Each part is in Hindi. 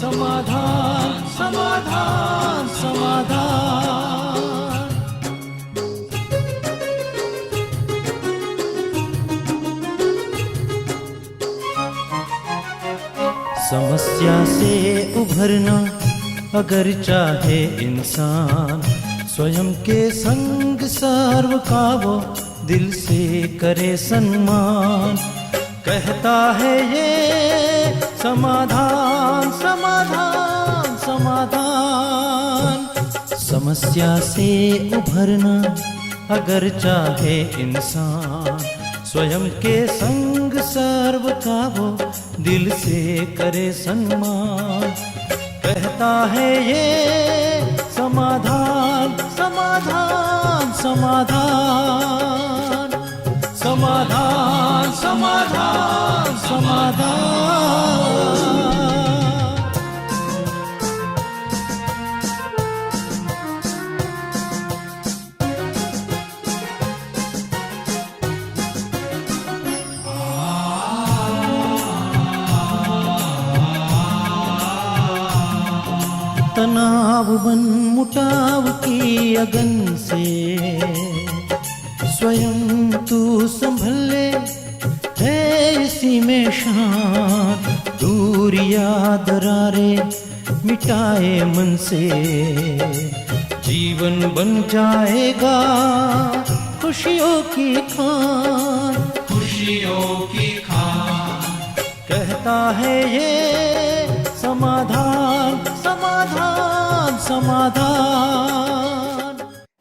समाधान समाधान समाधान। समस्या से उभरना अगर चाहे इंसान, स्वयं के संग सर्व का वो दिल से करे सम्मान। कहता है ये समाधान समाधान समाधान। समस्या से उभरना अगर चाहे इंसान, स्वयं के संग सर्व का वो दिल से करे सम्मान। कहता है ये समाधान समाधान समाधान। समाधान समाधान समाधान। तनाव बन मुटाव की अगन से स्वयं तू संभल ले, है इसी में शान। दूरिया दरारे मिटाए मन से, जीवन बन जाएगा खुशियों की खान। खुशियों की खान। कहता है ये समाधान समाधान समाधान।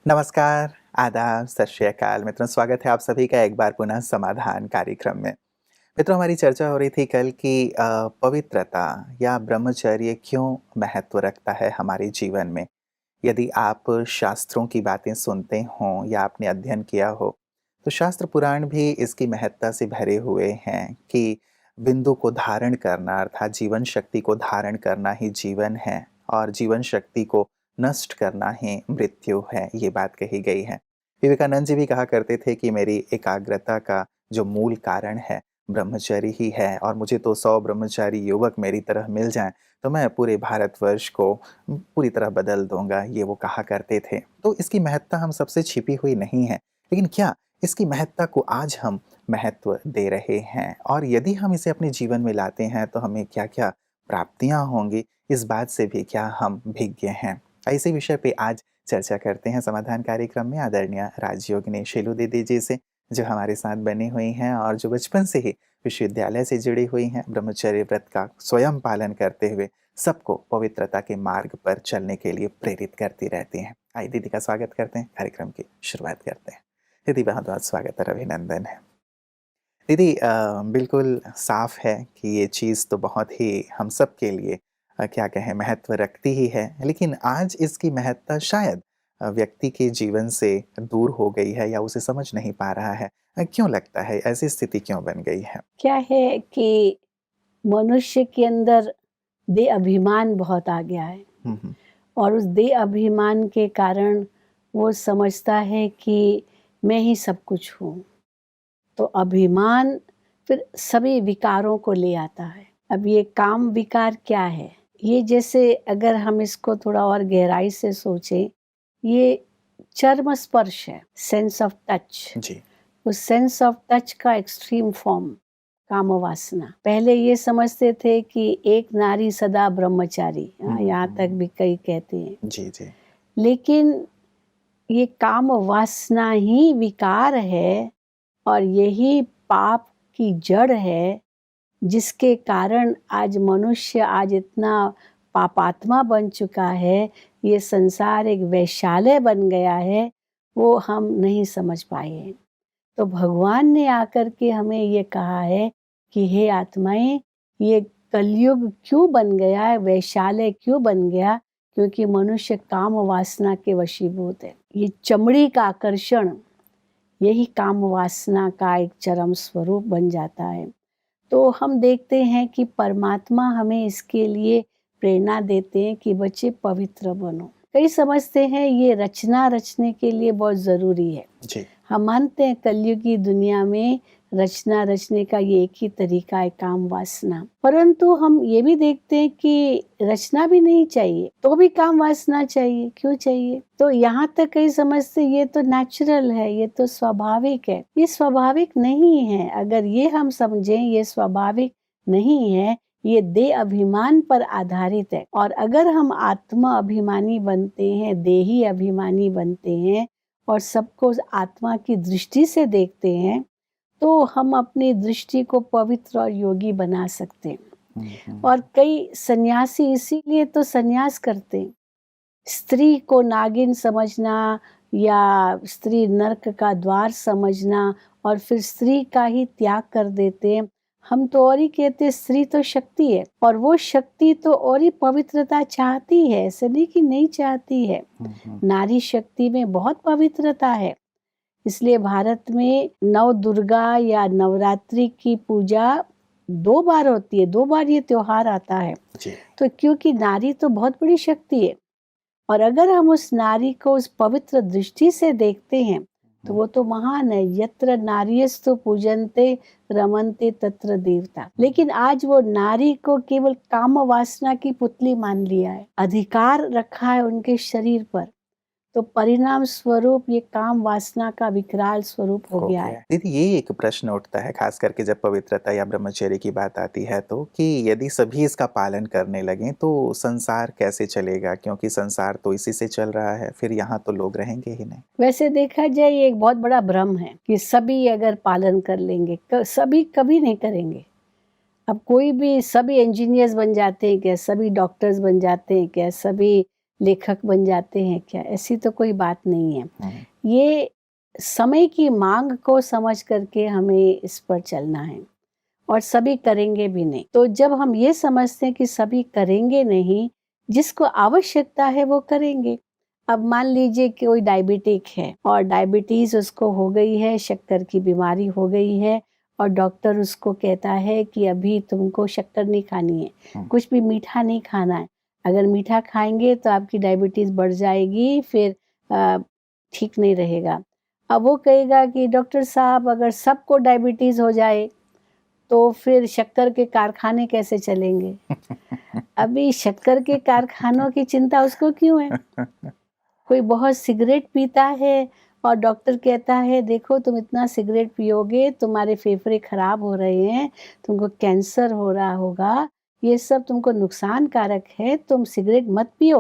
नमस्कार, आदाब, सत श्री अकाल मित्रों, स्वागत है आप सभी का एक बार पुनः समाधान कार्यक्रम में। मित्रों, हमारी चर्चा हो रही थी कल की पवित्रता या ब्रह्मचर्य क्यों महत्व रखता है हमारे जीवन में। यदि आप शास्त्रों की बातें सुनते हों या आपने अध्ययन किया हो तो शास्त्र पुराण भी इसकी महत्ता से भरे हुए हैं कि बिंदु को धारण करना अर्थात जीवन शक्ति को धारण करना ही जीवन है और जीवन शक्ति को नष्ट करना ही मृत्यु है। ये बात कही गई है। विवेकानंद जी भी कहा करते थे कि मेरी एकाग्रता का जो मूल कारण है ब्रह्मचर्य ही है, और मुझे तो 100 ब्रह्मचारी युवक मेरी तरह मिल जाएं तो मैं पूरे भारतवर्ष को पूरी तरह बदल दूंगा। ये वो कहा करते थे। तो इसकी महत्ता हम सबसे छिपी हुई नहीं है, लेकिन क्या इसकी महत्ता को आज हम महत्व दे रहे हैं, और यदि हम इसे अपने जीवन में लाते हैं तो हमें क्या क्या प्राप्तियां होंगी, इस बात से भी क्या हम भिज्ञ हैं। इसी विषय पे आज चर्चा करते हैं समाधान कार्यक्रम में आदरणीय राजयोगिनी शीलू दीदी जी से, जो हमारे साथ बनी हुई हैं और जो बचपन से ही विश्वविद्यालय से जुड़ी हुई हैं, ब्रह्मचर्य व्रत का स्वयं पालन करते हुए सबको पवित्रता के मार्ग पर चलने के लिए प्रेरित करती रहती हैं। आइए दीदी का स्वागत करते हैं, कार्यक्रम की शुरुआत करते हैं। दीदी बहुत बहुत स्वागत और अभिनंदन है। दीदी बिल्कुल साफ है कि ये चीज़ तो बहुत ही हम सब के लिए क्या कहें महत्व रखती ही है, लेकिन आज इसकी महत्ता शायद व्यक्ति के जीवन से दूर हो गई है या उसे समझ नहीं पा रहा है। क्यों लगता है ऐसी स्थिति क्यों बन गई है? क्या है कि मनुष्य के अंदर देह अभिमान बहुत आ गया है और उस देह अभिमान के कारण वो समझता है कि मैं ही सब कुछ हूँ। तो अभिमान फिर सभी विकारों को ले आता है। अब ये काम विकार क्या है? ये जैसे अगर हम इसको थोड़ा और गहराई से सोचें, ये चर्म स्पर्श है, सेंस ऑफ टच जी। उस सेंस ऑफ टच का एक्सट्रीम फॉर्म काम वासना। पहले ये समझते थे कि एक नारी सदा ब्रह्मचारी, यहाँ तक भी कई कहते हैं जी जी। लेकिन ये काम वासना ही विकार है और यही पाप की जड़ है, जिसके कारण आज मनुष्य आज इतना पापात्मा बन चुका है। ये संसार एक वैश्यालय बन गया है, वो हम नहीं समझ पाए हैं। तो भगवान ने आकर के हमें ये कहा है कि हे आत्माएं, ये कलयुग क्यों बन गया है, वैश्यालय क्यों बन गया? क्योंकि मनुष्य काम वासना के वशीभूत है। ये चमड़ी का आकर्षण यही काम वासना का एक चरम स्वरूप बन जाता है। तो हम देखते हैं कि परमात्मा हमें इसके लिए प्रेरणा देते हैं कि बच्चे पवित्र बनो। कई समझते हैं ये रचना रचने के लिए बहुत ज़रूरी है। जी। हम मानते हैं कलयुग की दुनिया में रचना रचने का ये एक ही तरीका है, काम वासना। परंतु हम ये भी देखते हैं कि रचना भी नहीं चाहिए तो भी काम वासना चाहिए। क्यों चाहिए? तो यहाँ तक कई समझते ये तो नेचुरल है, ये तो स्वाभाविक है। ये स्वाभाविक नहीं है। अगर ये हम समझें ये स्वाभाविक नहीं है, ये देह अभिमान पर आधारित है। और अगर हम आत्मा अभिमानी बनते हैं, देही अभिमानी बनते हैं और सबको आत्मा की दृष्टि से देखते हैं, तो हम अपनी दृष्टि को पवित्र और योगी बना सकते हैं। और कई सन्यासी इसीलिए तो सन्यास करते हैं। स्त्री को नागिन समझना या स्त्री नरक का द्वार समझना और फिर स्त्री का ही त्याग कर देते हैं। हम तो और ही कहते हैं स्त्री तो शक्ति है, और वो शक्ति तो और ही पवित्रता चाहती है, ऐसे नहीं कि नहीं चाहती है। नारी शक्ति में बहुत पवित्रता है। इसलिए भारत में नव दुर्गा या नवरात्रि की पूजा 2 बार होती है, 2 बार ये त्योहार आता है। तो क्योंकि नारी तो बहुत बड़ी शक्ति है, और अगर हम उस नारी को उस पवित्र दृष्टि से देखते हैं तो वो तो महान है। यत्र नार्यस्तु पूजन्ते रमन्ते तत्र देवता। लेकिन आज वो नारी को केवल काम वासना की पुतली मान लिया है, अधिकार रखा है उनके शरीर पर। तो परिणाम स्वरूप ये काम वासना का विकराल स्वरूप हो गया है। दीदी, ये एक प्रश्न उठता है खास करके जब पवित्रता या ब्रह्मचर्य की बात आती है तो, कि यदि सभी इसका पालन करने लगे तो संसार कैसे चलेगा? क्योंकि संसार तो इसी से चल रहा है, फिर यहाँ तो लोग रहेंगे ही नहीं। वैसे देखा जाए ये एक बहुत बड़ा भ्रम है कि सभी अगर पालन कर लेंगे, सभी कभी नहीं करेंगे। अब कोई भी, सभी इंजीनियर्स बन जाते हैं क्या? सभी डॉक्टर्स बन जाते हैं क्या? सभी लेखक बन जाते हैं क्या? ऐसी तो कोई बात नहीं है। ये समय की मांग को समझ करके हमें इस पर चलना है, और सभी करेंगे भी नहीं। तो जब हम ये समझते हैं कि सभी करेंगे नहीं, जिसको आवश्यकता है वो करेंगे। अब मान लीजिए कि कोई डायबिटिक है और डायबिटीज उसको हो गई है, शक्कर की बीमारी हो गई है, और डॉक्टर उसको कहता है कि अभी तुमको शक्कर नहीं खानी है, कुछ भी मीठा नहीं खाना है। अगर मीठा खाएंगे तो आपकी डायबिटीज बढ़ जाएगी, फिर ठीक नहीं रहेगा। अब वो कहेगा कि डॉक्टर साहब अगर सबको डायबिटीज हो जाए तो फिर शक्कर के कारखाने कैसे चलेंगे? अभी शक्कर के कारखानों की चिंता उसको क्यों है? कोई बहुत सिगरेट पीता है और डॉक्टर कहता है देखो तुम इतना सिगरेट पियोगे तुम्हारे फेफड़े खराब हो रहे हैं, तुमको कैंसर हो रहा होगा, ये सब तुमको नुकसान कारक है, तुम सिगरेट मत पियो।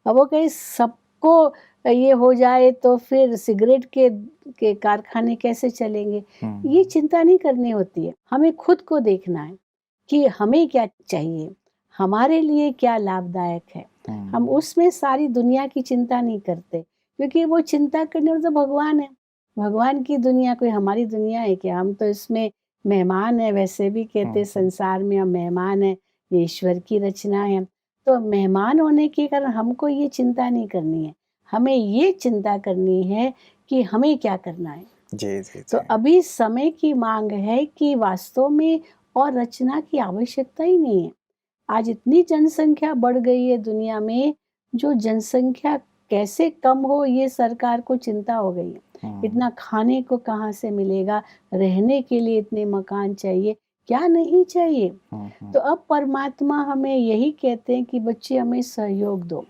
अब वो कहे सबको ये हो जाए तो फिर सिगरेट के कारखाने कैसे चलेंगे? ये चिंता नहीं करनी होती है। हमें खुद को देखना है कि हमें क्या चाहिए, हमारे लिए क्या लाभदायक है। हम उसमें सारी दुनिया की चिंता नहीं करते, क्योंकि वो चिंता करने वाला तो भगवान है। भगवान की दुनिया कोई हमारी दुनिया है क्या? हम तो इसमें मेहमान है। वैसे भी कहते संसार में हम मेहमान है, ये ईश्वर की रचना है। तो मेहमान होने के कारण हमको ये चिंता नहीं करनी है, हमें ये चिंता करनी है कि हमें क्या करना है। जी। तो अभी समय की मांग है कि वास्तव में और रचना की आवश्यकता ही नहीं है। आज इतनी जनसंख्या बढ़ गई है दुनिया में, जो जनसंख्या कैसे कम हो ये सरकार को चिंता हो गई है। इतना खाने को कहाँ से मिलेगा, रहने के लिए इतने मकान चाहिए, क्या नहीं चाहिए। तो अब परमात्मा हमें यही कहते हैं कि बच्चे हमें सहयोग दो।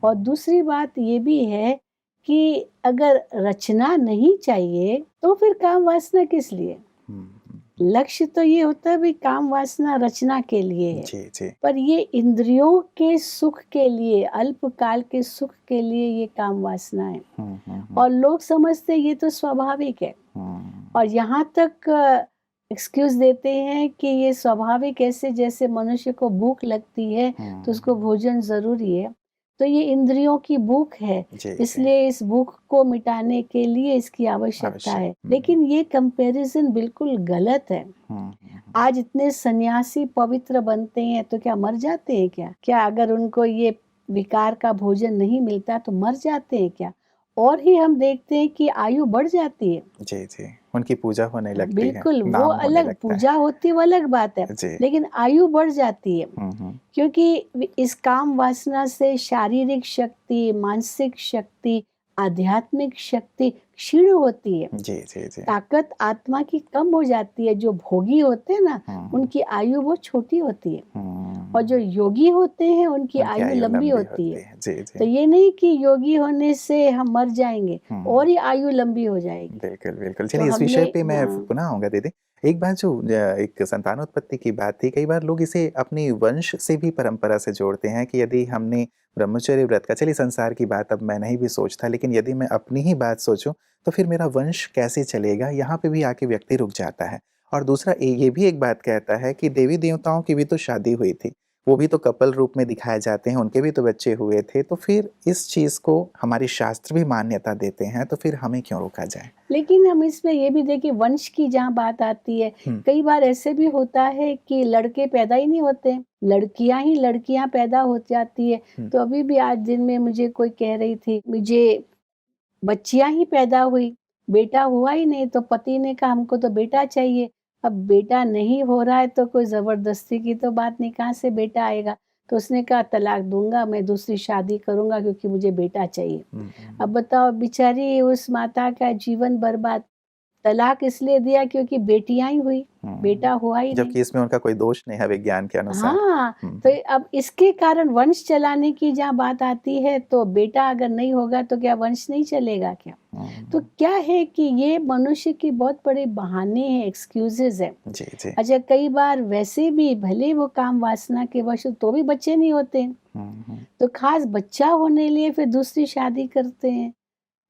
और दूसरी बात ये भी है कि अगर रचना नहीं चाहिए तो फिर काम वासना किस लिए? लक्ष्य तो ये होता है भी काम वासना रचना के लिए है। जी। पर ये इंद्रियों के सुख के लिए, अल्पकाल के सुख के लिए ये काम वासना है। और लोग समझते ये तो स्वाभाविक है, और यहाँ तक एक्सक्यूज देते हैं कि ये स्वाभाविक ऐसे जैसे मनुष्य को भूख लगती है तो उसको भोजन जरूरी है। तो ये इंद्रियों की भूख है, इसलिए इस भूख को मिटाने के लिए इसकी आवश्यकता है। लेकिन ये कंपैरिजन बिल्कुल गलत है। आज इतने सन्यासी पवित्र बनते हैं तो क्या मर जाते हैं क्या? क्या अगर उनको ये विकार का भोजन नहीं मिलता तो मर जाते हैं क्या? और ही हम देखते हैं कि आयु बढ़ जाती है। जी, उनकी पूजा होने लगती है। बिल्कुल, वो अलग पूजा होती है, वो अलग बात है, लेकिन आयु बढ़ जाती है। क्योंकि इस काम वासना से शारीरिक शक्ति, मानसिक शक्ति, आध्यात्मिक शक्ति क्षीण होती है, जी, जी, जी। ताकत आत्मा की कम हो जाती है। जो भोगी होते हैं ना, उनकी आयु बहुत छोटी होती है, और जो योगी होते हैं उनकी उनकी आयु आयु लंबी लंबी होती होती है। है। जी, तो जी। ये नहीं कि योगी होने से हम मर जाएंगे, हुँ। और ही आयु लंबी हो जाएगी। बिल्कुल, बिल्कुल। तो चलिए इस हमने विषय पे मैं हाँ, पुनः आऊँगा दीदी। एक बात जो एक संतानोत्पत्ति की बात थी, कई बार लोग इसे अपनी वंश से भी परंपरा से जोड़ते हैं कि यदि हमने ब्रह्मचर्य व्रत का, चलिए संसार की बात अब मैं नहीं भी सोचता, लेकिन यदि मैं अपनी ही बात सोचूँ, तो फिर मेरा वंश कैसे चलेगा? यहाँ पे भी आके व्यक्ति रुक जाता है। और दूसरा ये भी एक बात कहता है कि देवी-देवताओं की भी तो शादी हुई थी। वो भी तो कपल रूप में दिखाए जाते हैं, उनके भी तो बच्चे हुए थे। तो फिर इस चीज़ को हमारे शास्त्र भी मान्यता देते हैं, तो फिर हमें क्यों रोका जाए? लेकिन हम इसमें ये भी देखिए, वंश की जहाँ बात आती है, हुँ, कई बार ऐसे भी होता है कि लड़के पैदा ही नहीं होते, लड़कियां ही लड़कियां पैदा हो जाती है। हुँ, तो अभी भी आज दिन में मुझे कोई कह रही थी, मुझे बच्चियां ही पैदा हुई, बेटा हुआ ही नहीं। तो पति ने कहा हमको तो बेटा चाहिए। अब बेटा नहीं हो रहा है तो कोई जबरदस्ती की तो बात नहीं, कहाँ से बेटा आएगा। तो उसने कहा तलाक दूंगा, मैं दूसरी शादी करूंगा क्योंकि मुझे बेटा चाहिए। हुँ, हुँ, अब बताओ, बेचारी उस माता का जीवन बर्बाद। तलाक इसलिए दिया क्योंकि बेटियां ही हुई, हुँ। बेटा हुआ ही नहीं। जबकि इसमें उनका कोई दोष नहीं है विज्ञान के अनुसार। हाँ, हुँ, तो अब इसके कारण वंश चलाने की जहाँ बात आती है, तो बेटा अगर नहीं होगा तो क्या वंश नहीं चलेगा क्या? तो हुँ। क्या है कि ये मनुष्य की बहुत बड़े बहाने हैं, एक्सक्यूजेज हैं। जी, जी। अच्छा, कई बार वैसे भी भले वो काम वासना के वश हो, तो भी बच्चे नहीं होते हैं। हुँ, हुँ। तो खास बच्चा होने लिए फिर दूसरी शादी करते हैं।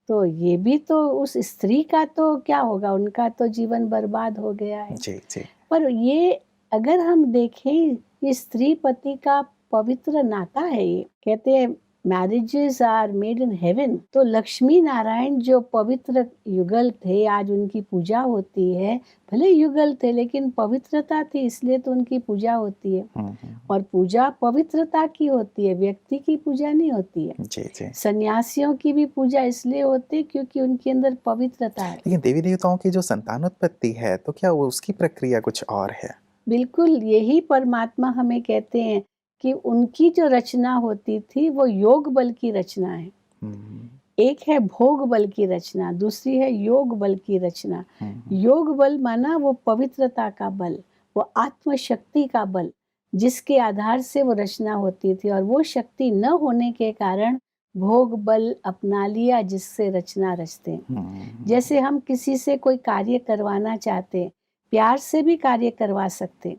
तो ये भी तो उस स्त्री का तो क्या होगा, उनका तो जीवन बर्बाद हो गया है। जी, जी। पर ये अगर हम देखें, ये स्त्री पति का पवित्र नाता है। ये कहते हैं marriages are made in heaven. तो लक्ष्मी नारायण जो पवित्र युगल थे, आज उनकी पूजा होती है। भले युगल थे लेकिन पवित्रता थी, इसलिए तो उनकी पूजा होती है। हुँ, हुँ। और पूजा पवित्रता की होती है, व्यक्ति की पूजा नहीं होती है। जी, जी। सन्यासियों की भी पूजा इसलिए होती है क्योंकि उनके अंदर पवित्रता है। लेकिन देवी-देवताओं की जो संतानोत्पत्ति है, तो क्या वो उसकी प्रक्रिया कुछ और है? बिल्कुल, यही परमात्मा हमें कहते हैं कि उनकी जो रचना होती थी वो योग बल की रचना है। हुँ, एक है भोग बल की रचना, दूसरी है योग बल की रचना। हुँ, हुँ। योग बल माना वो पवित्रता का बल, वो आत्मशक्ति का बल, जिसके आधार से वो रचना होती थी। और वो शक्ति न होने के कारण भोग बल अपना लिया, जिससे रचना रचते हैं। हुँ, हुँ। जैसे हम किसी से कोई कार्य करवाना चाहते हैं, प्यार से भी कार्य करवा सकते हैं,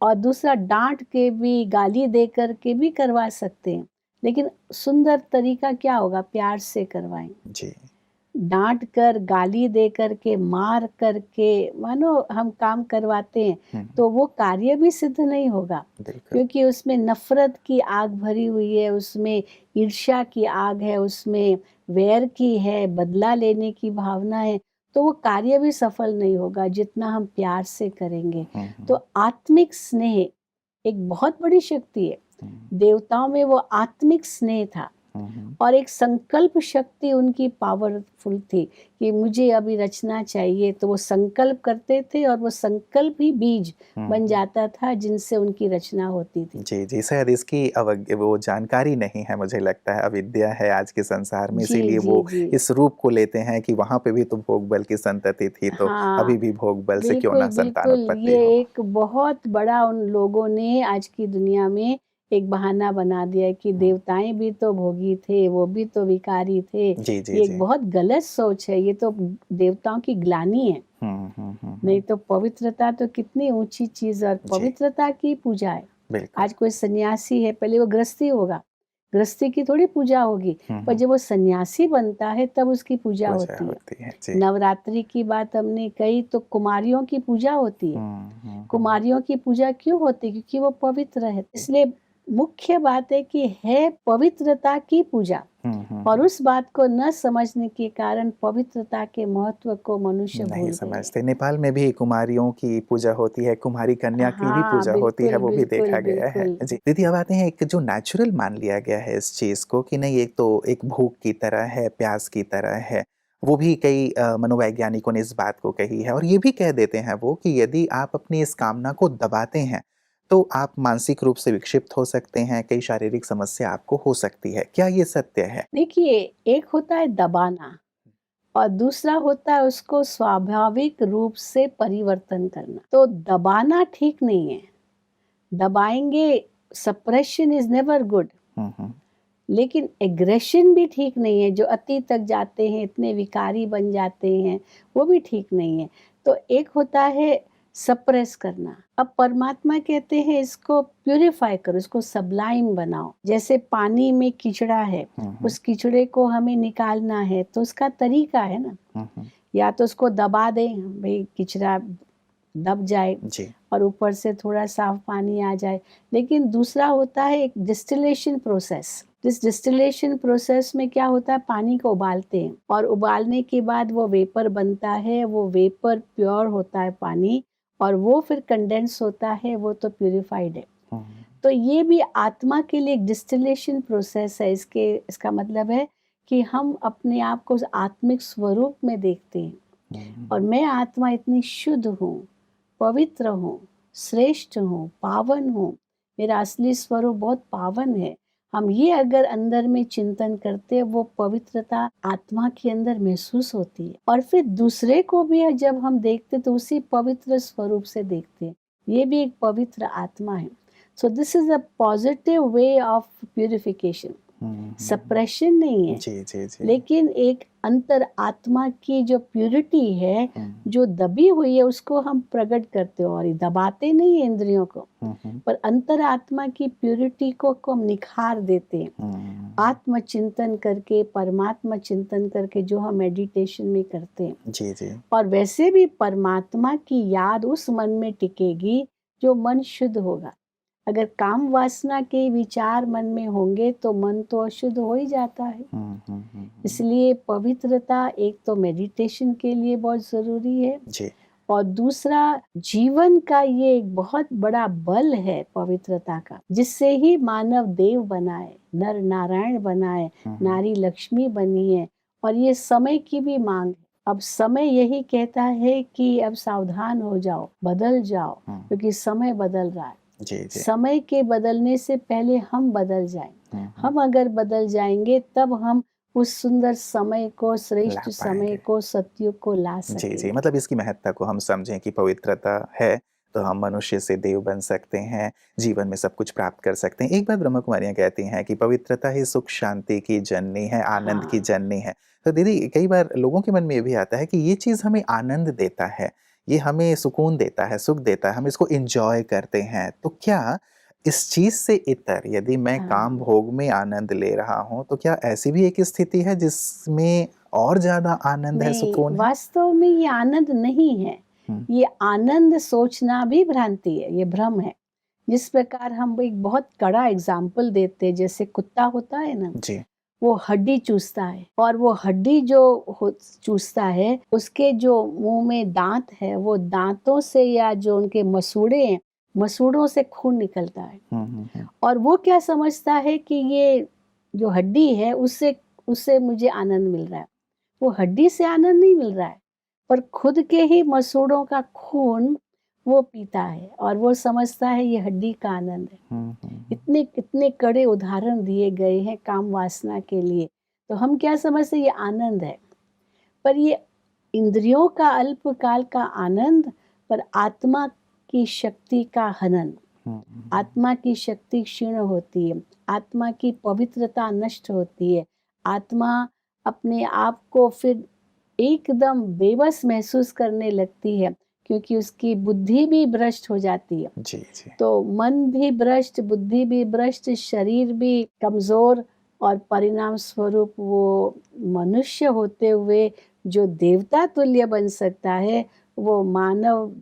और दूसरा डांट के भी, गाली दे कर के भी करवा सकते हैं। लेकिन सुंदर तरीका क्या होगा, प्यार से करवाएं। जी। डांट कर, गाली दे कर के, मार करके मानो हम काम करवाते हैं, हुँ, तो वो कार्य भी सिद्ध नहीं होगा। बिल्कुल। क्योंकि उसमें नफरत की आग भरी हुई है, उसमें ईर्ष्या की आग है, उसमें वैर की है, बदला लेने की भावना है। तो वो कार्य भी सफल नहीं होगा जितना हम प्यार से करेंगे। हुँ, हुँ, तो आत्मिक स्नेह एक बहुत बड़ी शक्ति है। हुँ, देवताओं में वो आत्मिक स्नेह था, हुँ, हुँ, और एक संकल्प शक्ति उनकी पावरफुल थी कि मुझे अभी रचना चाहिए। तो वो संकल्प करते थे, और वो संकल्प ही बीज बन हुँ। जाता था जिनसे उनकी रचना होती थी। जी, जी, शायद इसकी वो जानकारी नहीं है, मुझे लगता है अविद्या है आज के संसार में, जी, इसीलिए जी, वो जी। इस रूप को लेते हैं कि वहाँ पे भी तो भोग बल की संतति थी, तो हाँ, अभी भी भोग बल से क्यों बिल्कुल, ना बिल्कुल। संतानोत्पत्ति ये हो। एक बहुत बड़ा उन लोगों ने आज की दुनिया में एक बहाना बना दिया है कि हुँ। देवताएँ भी तो भोगी थे, वो भी तो विकारी थे। जी, जी, ये एक जी। बहुत गलत सोच है, ये तो देवताओं की ग्लानि है। हुँ, हुँ, हुँ, नहीं हुँ। तो पवित्रता तो कितनी ऊँची चीज़ है, और जी, पवित्रता की पूजा है। बिल्कुल। आज कोई सन्यासी है, पहले वो गृहस्थी होगा, गृहस्थी की थोड़ी पूजा होगी। हुँ, पर हुँ। जब वो सन्यासी बनता है तब उसकी पूजा पूजा होती है। होती है। जी। नवरात्रि की बात हमने कही, तो कुमारियों की पूजा होती है। हुँ, हुँ, हुँ। कुमारियों की पूजा क्यों होती है? क्योंकि वो पवित्र है। इसलिए मुख्य बात है कि है पवित्रता की पूजा। हुँ, हुँ, और हुँ। उस बात को न समझने के कारण पवित्रता के महत्व को मनुष्य नहीं भूल गए। समझते। नेपाल में भी कुमारियों की पूजा होती है, कुमारी कन्या की भी हाँ, पूजा होती है, बिल्कुल, वो भी बिल्कुल, देखा गया है। बिल्कुल। जी, दीदी अब आते हैं एक जो नेचुरल मान लिया गया है इस चीज़ को कि नहीं एक तो एक भूख की तरह है, प्यास की तरह है। वो भी कई मनोवैज्ञानिकों ने इस बात को कही है और ये भी कह देते हैं वो कि यदि आप अपनी इस कामना को दबाते हैं, तो आप मानसिक रूप से विक्षिप्त हो सकते हैं, कई शारीरिक समस्या आपको हो सकती है। क्या ये सत्य है? देखिए, एक होता है दबाना और दूसरा होता है उसको स्वाभाविक रूप से परिवर्तन करना। तो दबाना ठीक नहीं है। दबाएँगे, सप्रेशन इज़ नेवर गुड। हुँ, हुँ। लेकिन एग्रेशन भी ठीक नहीं है, जो अति तक जाते हैं, इतने विकारी बन जाते हैं, वो भी ठीक नहीं है। तो एक होता है सप्रेस करना। अब परमात्मा कहते हैं इसको प्यूरिफाई करो, इसको सब्लाइम बनाओ। जैसे पानी में कीचड़ा है, हुँ, हुँ। उस कीचड़े को हमें निकालना है, तो उसका तरीका है ना, हुँ, हुँ। या तो उसको दबा दें, भई कीचड़ा दब जाए जी। और ऊपर से थोड़ा साफ पानी आ जाए। लेकिन दूसरा होता है एक डिस्टिलेशन प्रोसेस। इस डिस्टिलेशन प्रोसेस में क्या होता है, पानी को उबालते हैं और उबालने के बाद वो वेपर बनता है, वो वेपर प्योर होता है पानी, और वो फिर कंडेंस होता है, वो तो प्यूरिफाइड है। हुँ, तो ये भी आत्मा के लिए एक डिस्टिलेशन प्रोसेस है। इसका मतलब है कि हम अपने आप को उस आत्मिक स्वरूप में देखते हैं, हुँ। और मैं आत्मा इतनी शुद्ध हूँ, पवित्र हूँ, श्रेष्ठ हूँ, पावन हूँ, मेरा असली स्वरूप बहुत पावन है। हम ये अगर अंदर में चिंतन करते हैं, वो पवित्रता आत्मा के अंदर महसूस होती है, और फिर दूसरे को भी जब हम देखते तो उसी पवित्र स्वरूप से देखते हैं। ये भी एक पवित्र आत्मा है। So this is a positive way of purification. Hmm, suppression नहीं है, जी, जी, जी। लेकिन एक अंतर आत्मा की जो प्यूरिटी है, हुँ, जो दबी हुई है, उसको हम प्रकट करते हो, और ये दबाते नहीं है इंद्रियों को, हुँ, हुँ। पर अंतर आत्मा की प्यूरिटी को हम निखार देते हैं। हुँ। आत्मचिंतन करके, परमात्मा चिंतन करके, जो हम मेडिटेशन में करते हैं। जी, जी। और वैसे भी परमात्मा की याद उस मन में टिकेगी जो मन शुद्ध होगा। अगर काम वासना के विचार मन में होंगे तो मन तो अशुद्ध हो ही जाता है। हुँ, हुँ, हुँ। इसलिए पवित्रता एक तो मेडिटेशन के लिए बहुत ज़रूरी है, जी। और दूसरा जीवन का ये एक बहुत बड़ा बल है पवित्रता का, जिससे ही मानव देव बना है, नर नारायण बना है, हुँ, हुँ। नारी लक्ष्मी बनी है। और ये समय की भी मांग है। अब समय यही कहता है कि अब सावधान हो जाओ, बदल जाओ, हुँ। क्योंकि समय बदल रहा है। जी, जी। समय के बदलने से पहले हम बदल जाएं। हुँ, हुँ। हम अगर बदल जाएंगे तब हम उस सुंदर समय को, ला श्रेष्ठ समय पाएँगे। को, सतयुग को ला जी, जी। सकेंगे। मतलब इसकी महत्ता को हम समझें कि पवित्रता है, तो हम मनुष्य से देव बन सकते हैं, जीवन में सब कुछ प्राप्त कर सकते हैं। एक बात ब्रह्म कुमारियाँ कहती हैं कि पवित्रता ही सुख शांति की जननी है, आनंद की हाँ, जननी है। तो दीदी, कई बार लोगों के मन में ये भी आता है कि ये चीज़ हमें आनंद देता है, ये हमें सुकून देता है, सुख देता है, हम इसको एन्जॉय करते हैं। तो क्या इस चीज़ से इतर यदि मैं काम हाँ। भोग में आनंद ले रहा हूँ, तो क्या ऐसी भी एक स्थिति है जिसमें और ज़्यादा आनंद है, नहीं, सुकून है? वास्तव में ये आनंद नहीं है। हुँ। ये आनंद सोचना भी भ्रांति है, ये भ्रम है। जिस प्रकार हम एक बहुत कड़ा एग्ज़ाम्पल देते हैं, जैसे कुत्ता होता है ना, जी। वो हड्डी चूसता है, और वो हड्डी जो चूसता है, उसके जो मुंह में दांत है, वो दांतों से, या जो उनके मसूड़े हैं, मसूड़ों से खून निकलता है। हुँ, हुँ, हुँ। और वो क्या समझता है कि ये जो हड्डी है, उससे उससे मुझे आनंद मिल रहा है। वो हड्डी से आनंद नहीं मिल रहा है, पर खुद के ही मसूड़ों का खून वो पीता है, और वो समझता है ये हड्डी का आनंद है। हुँ, हुँ, हुँ। इतने कितने कड़े उदाहरण दिए गए हैं काम वासना के लिए। तो हम क्या समझते हैं ये आनंद है, पर ये इंद्रियों का अल्पकाल का आनंद, पर आत्मा की शक्ति का हनन। हुँ, हुँ। आत्मा की शक्ति क्षीण होती है, आत्मा की पवित्रता नष्ट होती है, आत्मा अपने आप को फिर एकदम बेबस महसूस करने लगती है, क्योंकि उसकी बुद्धि भी भ्रष्ट हो जाती है। जी, जी। तो मन भी भ्रष्ट, बुद्धि भी भ्रष्ट, शरीर भी कमज़ोर, और परिणाम स्वरूप वो मनुष्य होते हुए जो देवता तुल्य बन सकता है, वो मानव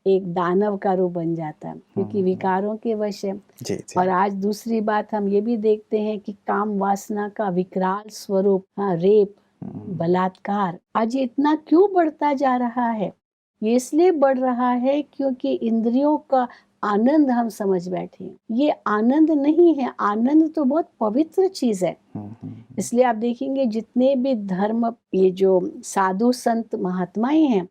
एक दानव का रूप बन जाता है, हुँ, क्योंकि हुँ, हुँ। विकारों के वश है। जी, और जी। आज दूसरी बात हम ये भी देखते हैं कि काम वासना का विकराल स्वरूप, हाँ, रेप, हुँ, बलात्कार, आज ये इतना क्यों बढ़ता जा रहा है? ये इसलिए बढ़ रहा है क्योंकि इंद्रियों का आनंद हम समझ बैठे हैं। ये आनंद नहीं है, आनंद तो बहुत पवित्र चीज़ है। हुँ, हुँ, हुँ। इसलिए आप देखेंगे जितने भी धर्म, ये जो साधु संत महात्माएं हैं,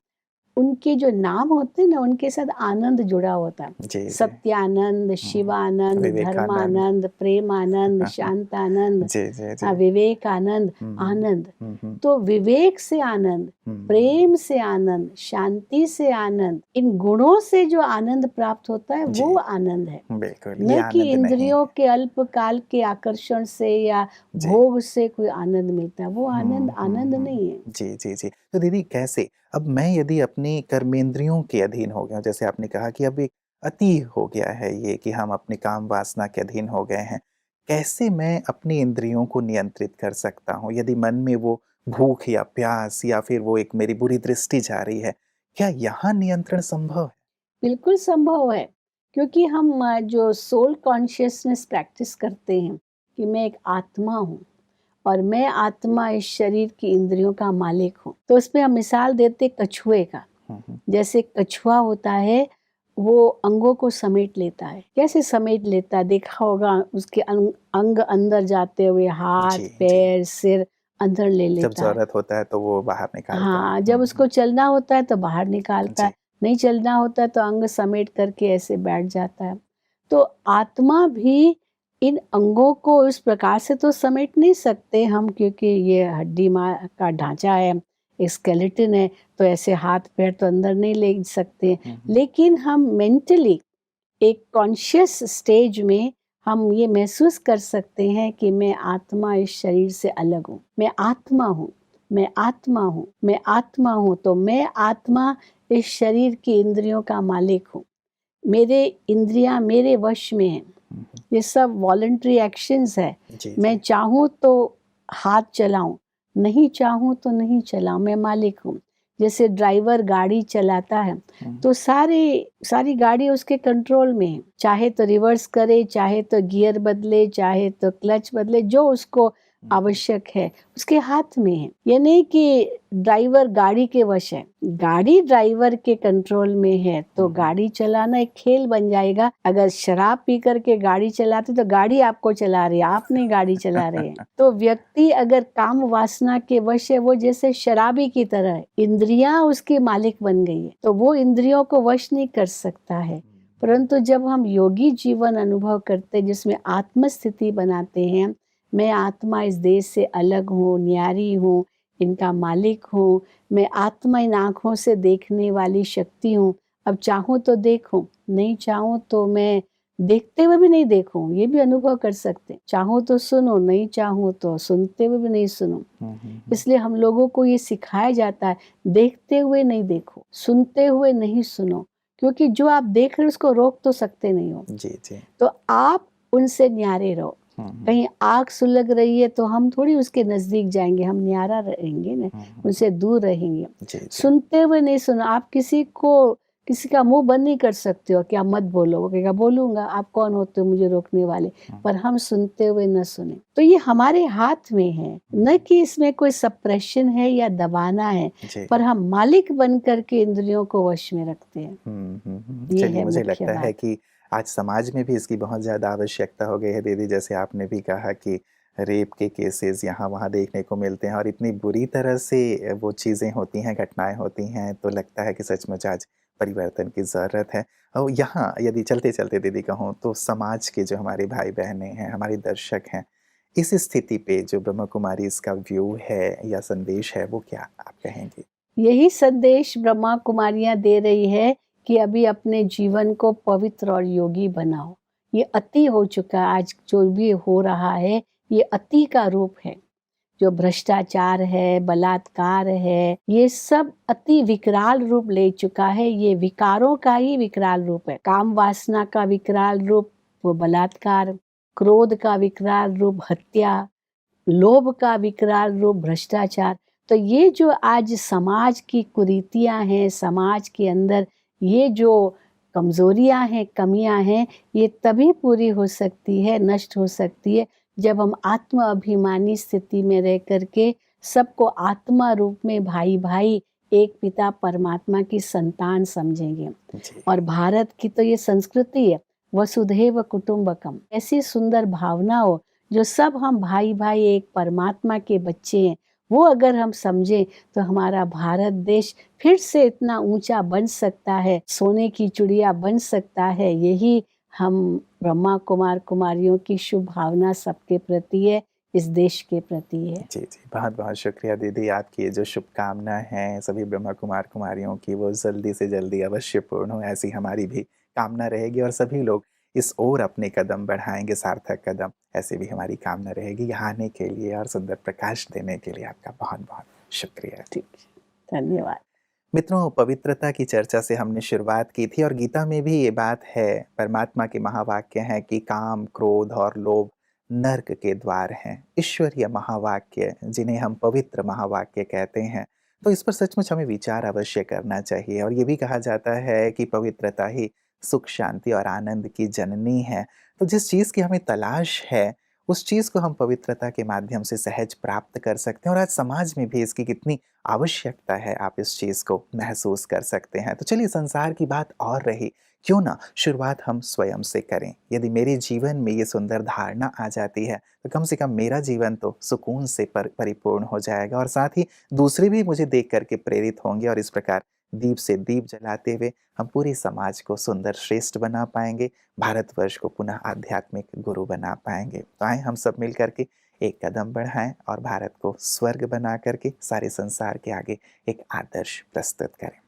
उनके जो नाम होते हैं ना, उनके साथ आनंद जुड़ा होता है। जी, जी। सत्यानंद, शिवानंद, विवेकानंद। धर्मानंद, प्रेमानंद, शांतानंद, जी, जी, जी। विवेकानंद, आनंद। हुँ। तो विवेक से आनंद, हुँ। प्रेम से आनंद, शांति से आनंद, इन गुणों से जो आनंद प्राप्त होता है जी। वो आनंद है, बिल्कुल, ये न कि आनंद नहीं इंद्रियों है। के अल्पकाल के आकर्षण से या जी। भोग से कोई आनंद मिलता है। वो आनंद हुँ, आनंद हुँ। नहीं है। जी, जी, जी। तो दीदी कैसे? अब मैं यदि अपनी कर्मेंद्रियों के अधीन हो गया हूँ, जैसे आपने कहा कि अभी अति हो गया है ये कि हम अपनी काम वासना के अधीन हो गए हैं। कैसे मैं अपनी इंद्रियों को नियंत्रित कर सकता हूँ? यदि मन में वो भूख या प्यास या फिर वो एक मेरी बुरी दृष्टि जा रही है, क्या यहाँ नियंत्रण संभव है? बिल्कुल संभव है, क्योंकि हम जो सोल कॉन्शियसनेस प्रैक्टिस करते हैं कि मैं एक आत्मा हूँ और मैं आत्मा इस शरीर की इंद्रियों का मालिक हूँ। तो उसमें हम मिसाल देते कछुए का। हुँ, हुँ। जैसे कछुआ होता है, वो अंगों को समेट लेता है। कैसे समेट लेता है? देखा होगा उसके अंग अंदर जाते हुए, हाथ, जी, जी। पैर, सिर अंदर ले जब लेता है। ज़रूरत होता है तो वो बाहर निकालता है। हाँ, हुँ, जब हुँ। उसको चलना होता है तो बाहर निकालता जी। है, नहीं चलना होता है तो अंग समेट करके ऐसे बैठ जाता है। तो आत्मा भी इन अंगों को इस प्रकार से तो समेट नहीं सकते हम, क्योंकि ये हड्डी का ढांचा है, एक स्केलेटन है, तो ऐसे हाथ पैर तो अंदर नहीं ले सकते। हुँ, हुँ। लेकिन हम मेंटली एक कॉन्शियस स्टेज में हम ये महसूस कर सकते हैं कि मैं आत्मा इस शरीर से अलग हूँ, मैं आत्मा हूँ, मैं आत्मा हूँ, मैं आत्मा हूँ। तो मैं आत्मा इस शरीर की इंद्रियों का मालिक हूँ, मेरे इंद्रियां मेरे वश में हैं। हुँ, हुँ। ये सब वॉलंटरी एक्शंस है। जी, मैं जी। चाहूँ तो हाथ चलाऊं, नहीं चाहूँ तो नहीं चलाऊं, मैं मालिक हूँ। जैसे ड्राइवर गाड़ी चलाता है हुँ। तो सारी गाड़ी उसके कंट्रोल में है। चाहे तो रिवर्स करे, चाहे तो गियर बदले, चाहे तो क्लच बदले, जो उसको आवश्यक है उसके हाथ में है। ये नहीं कि ड्राइवर गाड़ी के वश है, गाड़ी ड्राइवर के कंट्रोल में है। तो गाड़ी चलाना एक खेल बन जाएगा। अगर शराब पी करके गाड़ी चलाते तो गाड़ी आपको चला रही है, आप नहीं गाड़ी चला रहे हैं। तो व्यक्ति अगर काम वासना के वश है, वो जैसे शराबी की तरह है, इंद्रियां उसके मालिक बन गई है, तो वो इंद्रियों को वश नहीं कर सकता है। परंतु जब हम योगी जीवन अनुभव करते हैं, जिसमें आत्मस्थिति बनाते हैं, मैं आत्मा इस देश से अलग हूँ, न्यारी हूँ, इनका मालिक हूँ, मैं आत्मा इन आँखों से देखने वाली शक्ति हूँ। अब चाहूँ तो देखूं, नहीं चाहूँ तो मैं देखते हुए भी नहीं देखूं, ये भी अनुभव कर सकते हैं। चाहूँ तो सुनो, नहीं चाहूँ तो सुनते हुए भी नहीं सुनूं। हुँ, हुँ, हुँ। इसलिए हम लोगों को ये सिखाया जाता है, देखते हुए नहीं देखो, सुनते हुए नहीं सुनो, क्योंकि जो आप देख रहे हो उसको रोक तो सकते नहीं हो। जी, जी। तो आप उनसे न्यारे रहो। हुँ, हुँ। कहीं आग सुलग रही है तो हम थोड़ी उसके नजदीक जाएंगे, हम न्यारा रहेंगे ना, हुँ, हुँ। उनसे दूर रहेंगे। जी, जी। सुनते हुए नहीं सुना। आप किसी का मुंह बंद नहीं कर सकते हो कि आप मत बोलो, वो कहेगा बोलूंगा, आप कौन होते हो मुझे रोकने वाले। पर हम सुनते हुए न सुने, तो ये हमारे हाथ में है, न कि इसमें कोई सप्रेशन है या दबाना है, जी। पर हम मालिक बन करके इंद्रियों को वश में रखते हैं। हुँ, हुँ, हुँ। ये चलिए है मुझे मुख्य लगता है बात। कि आज समाज में भी इसकी बहुत ज़्यादा आवश्यकता हो गई है दीदी, जैसे आपने भी कहा कि रेप के केसेज़ यहाँ-वहाँ देखने को मिलते हैं और इतनी बुरी तरह से वो चीज़ें होती हैं, घटनाएँ होती हैं, तो लगता है कि सचमुच आज परिवर्तन की ज़रूरत है। और यहाँ यदि चलते-चलते दीदी कहूँ तो समाज के जो हमारे भाई-बहनें हैं, हमारे दर्शक हैं, इस स्थिति पे जो ब्रह्मा कुमारी इसका व्यू है या संदेश है, वो क्या आप कहेंगी? यही संदेश ब्रह्मा कुमारियां दे रही है कि अभी अपने जीवन को पवित्र और योगी बनाओ। ये अति हो चुका है, आज जो भी हो रहा है ये अति का रूप है। जो भ्रष्टाचार है, बलात्कार है, ये सब अति विकराल रूप ले चुका है। ये विकारों का ही विकराल रूप है। काम वासना का विकराल रूप वो बलात्कार, क्रोध का विकराल रूप हत्या, लोभ का विकराल रूप भ्रष्टाचार। तो ये जो आज समाज की कुरीतियां हैं, समाज के अंदर ये जो कमजोरियां हैं, कमियां हैं, ये तभी पूरी हो सकती है, नष्ट हो सकती है, जब हम आत्म अभिमानी स्थिति में रह करके सबको आत्मा रूप में भाई भाई एक पिता परमात्मा की संतान समझेंगे। जी। और भारत की तो ये संस्कृति है, वसुधैव कुटुंबकम। ऐसी सुंदर भावना हो जो सब हम भाई भाई एक परमात्मा के बच्चे हैं, वो अगर हम समझें तो हमारा भारत देश फिर से इतना ऊंचा बन सकता है, सोने की चिड़िया बन सकता है। यही हम ब्रह्मा कुमार कुमारियों की शुभ भावना सबके प्रति है, इस देश के प्रति है। जी, जी। बहुत-बहुत शुक्रिया दीदी, आपकी ये जो शुभकामना है सभी ब्रह्मा कुमार कुमारियों की वो जल्दी से जल्दी अवश्य पूर्ण हो, ऐसी हमारी भी कामना रहेगी और सभी लोग इस ओर अपने कदम बढ़ाएँगे, सार्थक कदम, ऐसी भी हमारी कामना रहेगी। यहाँ आने के लिए और सुंदर प्रकाश देने के लिए आपका बहुत-बहुत शुक्रिया। ठीक है, धन्यवाद। मित्रों, पवित्रता की चर्चा से हमने शुरुआत की थी और गीता में भी ये बात है, परमात्मा के महावाक्य हैं कि काम, क्रोध और लोभ नर्क के द्वार हैं। ईश्वरीय महावाक्य जिन्हें हम पवित्र महावाक्य कहते हैं, तो इस पर सचमुच हमें विचार अवश्य करना चाहिए और ये भी कहा जाता है कि पवित्रता ही सुख, शांति और आनंद की जननी है। तो जिस चीज़ की हमें तलाश है, उस चीज़ को हम पवित्रता के माध्यम से सहज प्राप्त कर सकते हैं और आज समाज में भी इसकी कितनी आवश्यकता है, आप इस चीज़ को महसूस कर सकते हैं। तो चलिए संसार की बात और रही, क्यों ना शुरुआत हम स्वयं से करें। यदि मेरे जीवन में ये सुंदर धारणा आ जाती है, तो कम से कम मेरा जीवन तो सुकून से परिपूर्ण हो जाएगा और साथ ही दूसरे भी मुझे देख कर के प्रेरित होंगे और इस प्रकार दीप से दीप जलाते हुए हम पूरे समाज को सुंदर श्रेष्ठ बना पाएँगे, भारतवर्ष को पुनः आध्यात्मिक गुरु बना पाएँगे। तो आएँ हम सब मिल कर के एक कदम बढ़ाएँ और भारत को स्वर्ग बना कर के सारे संसार के आगे एक आदर्श प्रस्तुत करें।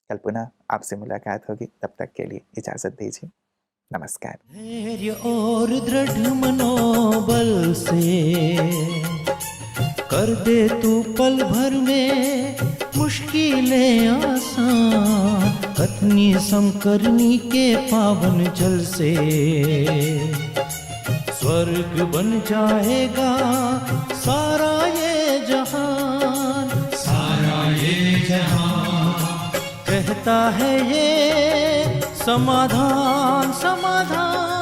कल पुनः आपसे मुलाकात होगी, तब तक के लिए इजाज़त दीजिए। नमस्कार। धैर्य और दृढ़ मनोबल से कर दे तू पल भर में मुश्किलें आसान, कथनी समकरनी के पावन जल से स्वर्ग बन जाएगा सारा ये जहान, सारा ये जहान। कहता है ये समाधान समाधान।